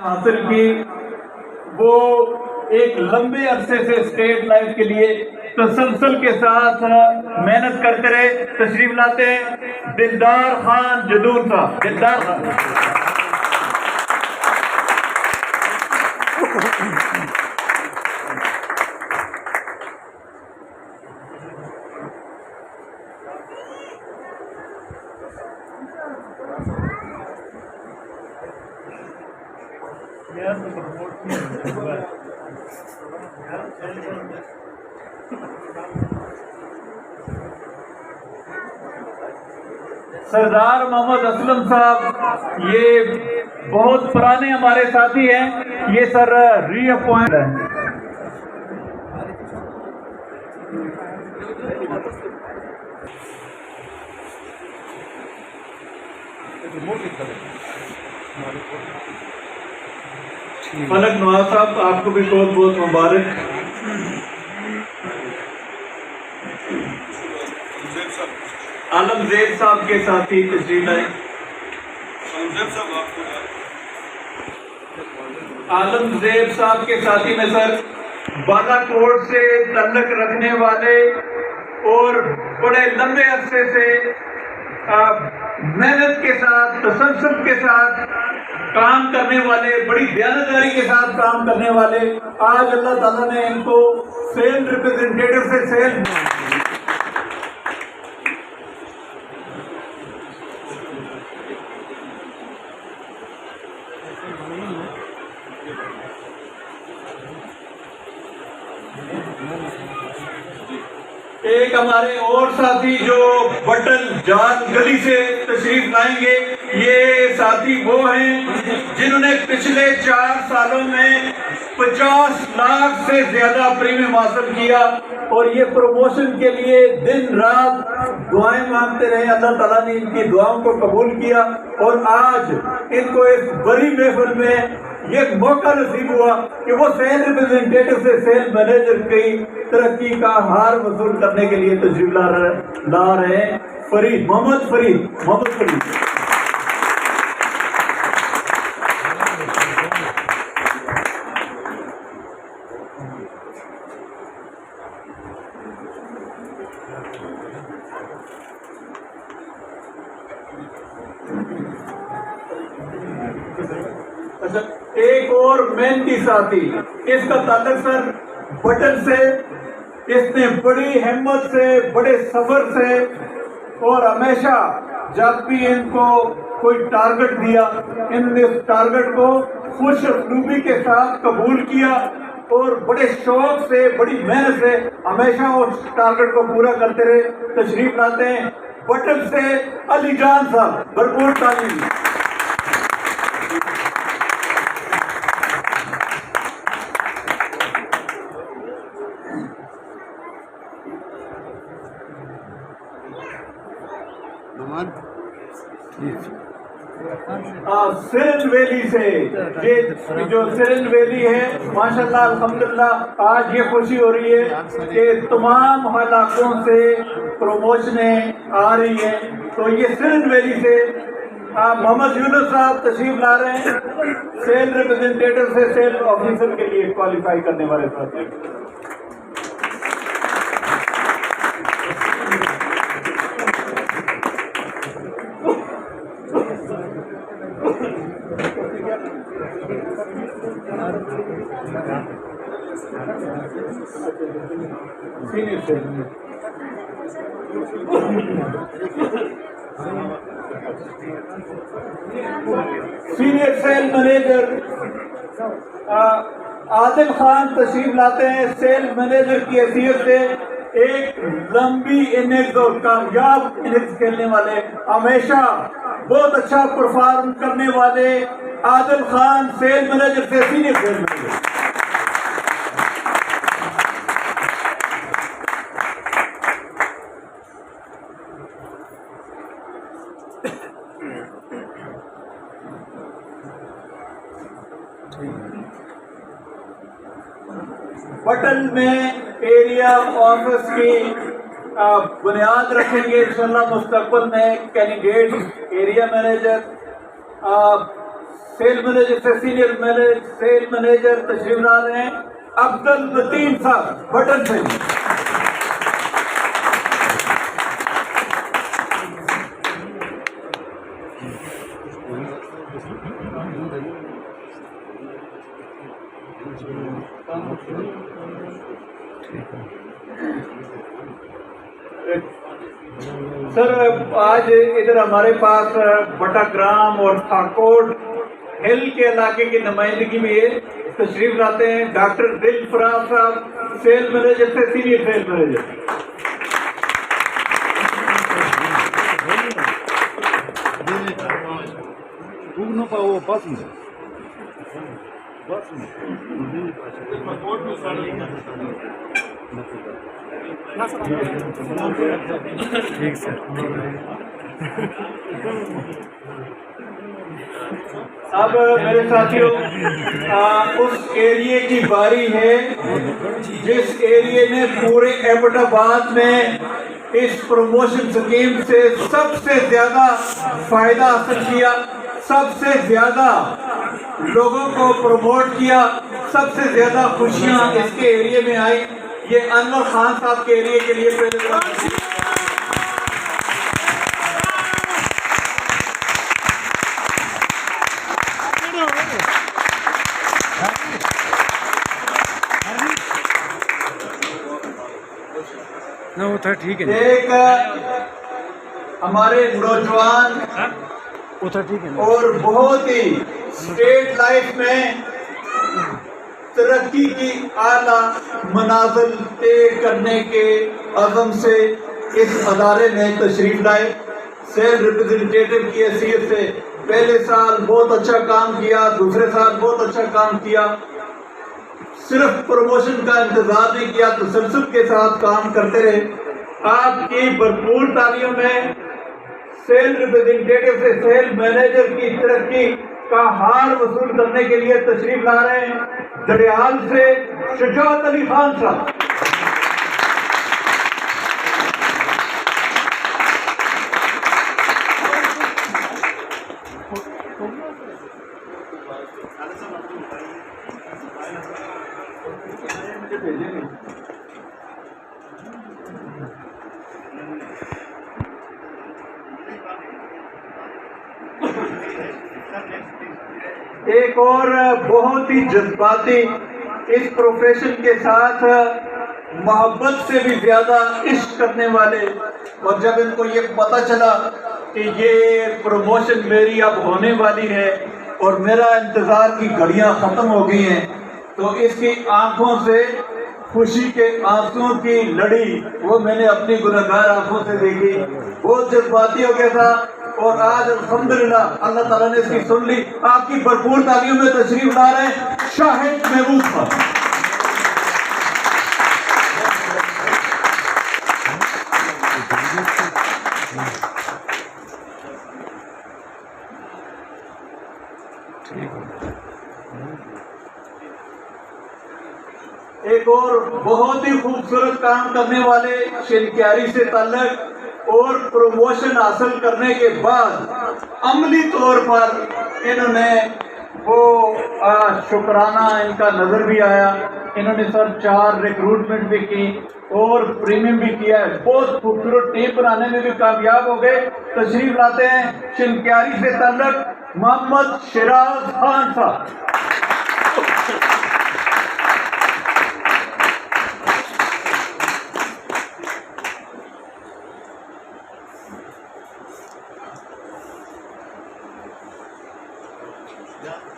हासिल की, वो एक लंबे अरसे से स्टेट लाइफ के लिए तसलसल के साथ मेहनत करते रहे। तशरीफ लाते हैं दिलदार खान जदूर साहब। दिलदार खान सरदार मोहम्मद असलम साहब, ये बहुत पुराने हमारे साथी हैं। ये सर रीअपॉइंट है। फलक नवाज साहब, आपको भी बहुत बहुत मुबारक। आलमजेब साहब के साथी तशरीफ लाए। आलमजेब साहब के साथी में सर बालाकोट से तल्लक रखने वाले और बड़े लंबे अरसे से मेहनत के साथ तसल्सल के साथ काम करने वाले, बड़ी दयानतदारी के साथ काम करने वाले, आज अल्लाह ताला ने इनको सेल रिप्रेजेंटेटिव से सेल एक हमारे और साथी जो बटन जान गली से तशरीफ लाएंगे, ये साथी वो हैं जिन्होंने पिछले 4 सालों में 50 लाख से ज्यादा प्रीमियम हासिल किया और ये प्रमोशन के लिए दिन रात दुआएं मांगते रहे। अल्लाह ताला ने इनकी दुआओं को कबूल किया और आज इनको इस बड़ी महफिल में ये मौका नसीब हुआ कि वो सेल रिप्रेजेंटेटिव से सेल मैनेजर की तरक्की का हार वसूल करने के लिए तशरीफ ला रहे हैं। फरीद मोहम्मद फरीद। अच्छा, एक और मेहनती साथी, इसका ताल्लुक सर बटन से। इसने बड़ी हिम्मत से, बड़े सब्र से और हमेशा जब भी इनको कोई टारगेट दिया, इन्होंने उस टारगेट को खुश असलूबी के साथ कबूल किया और बड़े शौक से, बड़ी मेहनत से हमेशा उस टारगेट को पूरा करते रहे। तशरीफ लाते हैं बटन से अली जान साहब। भरपूर तालीम। सिरन वैली से, ये जो सिरन वैली है, माशाल्लाह अल्हम्दुलिल्लाह, आज ये खुशी हो रही है कि तमाम इलाकों से प्रमोशनें आ रही है। तो ये सिरन वैली से मोहम्मद यूनुस साहब तशरीफ ला रहे हैं, सेल रिप्रेजेंटेटिव से सेल ऑफिसर के लिए क्वालिफाई करने वाले साथी। Senior sale manager Adil Khan तशरीफ लाते हैं। सेल मैनेजर की हैसियत से एक लंबी इनिंग्स और कामयाब इनिंग्स खेलने वाले, हमेशा बहुत अच्छा परफॉर्म करने वाले आदिल खान, सेल मैनेजर से सीनियर सेल मैनेजर। बटन में एरिया ऑफिस की बुनियाद रखेंगे इंशाल्लाह मुस्तकबिल में candidate area manager. Sale manager से सीनियर सेल मैनेजर तशरीफ ला रहे हैं अब्दुल मतीन साहब बटन से। सर आज इधर हमारे पास बटाग्राम और थाकोट हिल के इलाके की नुमाइंदगी में ये तशरीफ लाते हैं डॉक्टर दिलफराज साहब सेल मैनेजर से सीनियर सेल मैनेजर। ठीक सर। अब मेरे साथियों उस एरिया की बारी है जिस एरिया ने पूरे एबटाबाद में इस प्रमोशन स्कीम से सबसे ज्यादा फायदा हासिल किया, सबसे ज्यादा लोगों को प्रमोट किया, सबसे ज्यादा खुशियां इसके एरिया में आई। ये अनवर खान साहब के एरिया के लिए पहले ना वो था ठीक है। एक हमारे नौजवान वो था ठीक है और बहुत ही स्टेट लाइफ में तरक्की की आला मनाजिल तय करने के अज़म से इस अदारे में तशरीफ लाए। सेल रिप्रेजेंटेटिव की हैसियत से पहले साल बहुत अच्छा काम किया, दूसरे साल बहुत अच्छा काम किया, सिर्फ प्रमोशन का इंतजार नहीं किया, तसल्सल के साथ काम करते रहे। आपकी भरपूर तालियों में सेल रिप्रेजेंटेटिव से सेल मैनेजर की तरक्की का हार वसूल करने के लिए तशरीफ ला रहे हैं दरियाल से शुजात अली खान साहब। एक और बहुत ही जज्बाती इस प्रोफेशन के साथ मोहब्बत से भी ज्यादा इश्क करने वाले, और जब इनको ये पता चला कि ये प्रमोशन मेरी अब होने वाली है और मेरा इंतजार की घड़ियां खत्म हो गई हैं, तो इसकी आंखों से खुशी के आंसुओं की लड़ी वो मैंने अपनी गुनहगार आंखों से देखी। बहुत जज्बाती हो गया था और आज अल्हम्दुलिल्लाह अल्लाह ताला ने इसकी सुन ली। आपकी भरपूर तालियों में तशरीफ ला रहे हैं शाहिद महबूब साहब। एक और बहुत ही खूबसूरत काम करने वाले शिनक्यारी से ताल्लुक और प्रमोशन हासिल करने के बाद अमली तौर पर इन्होंने वो शुक्राना इनका नजर भी आया। इन्होंने सर 4 रिक्रूटमेंट भी की और प्रीमियम भी किया है। बहुत खूबसूरत टीम बनाने में भी कामयाब हो गए। तशरीफ लाते हैं शिनक्यारी से ताल्लुक मोहम्मद शिराज खान साहब। Yeah.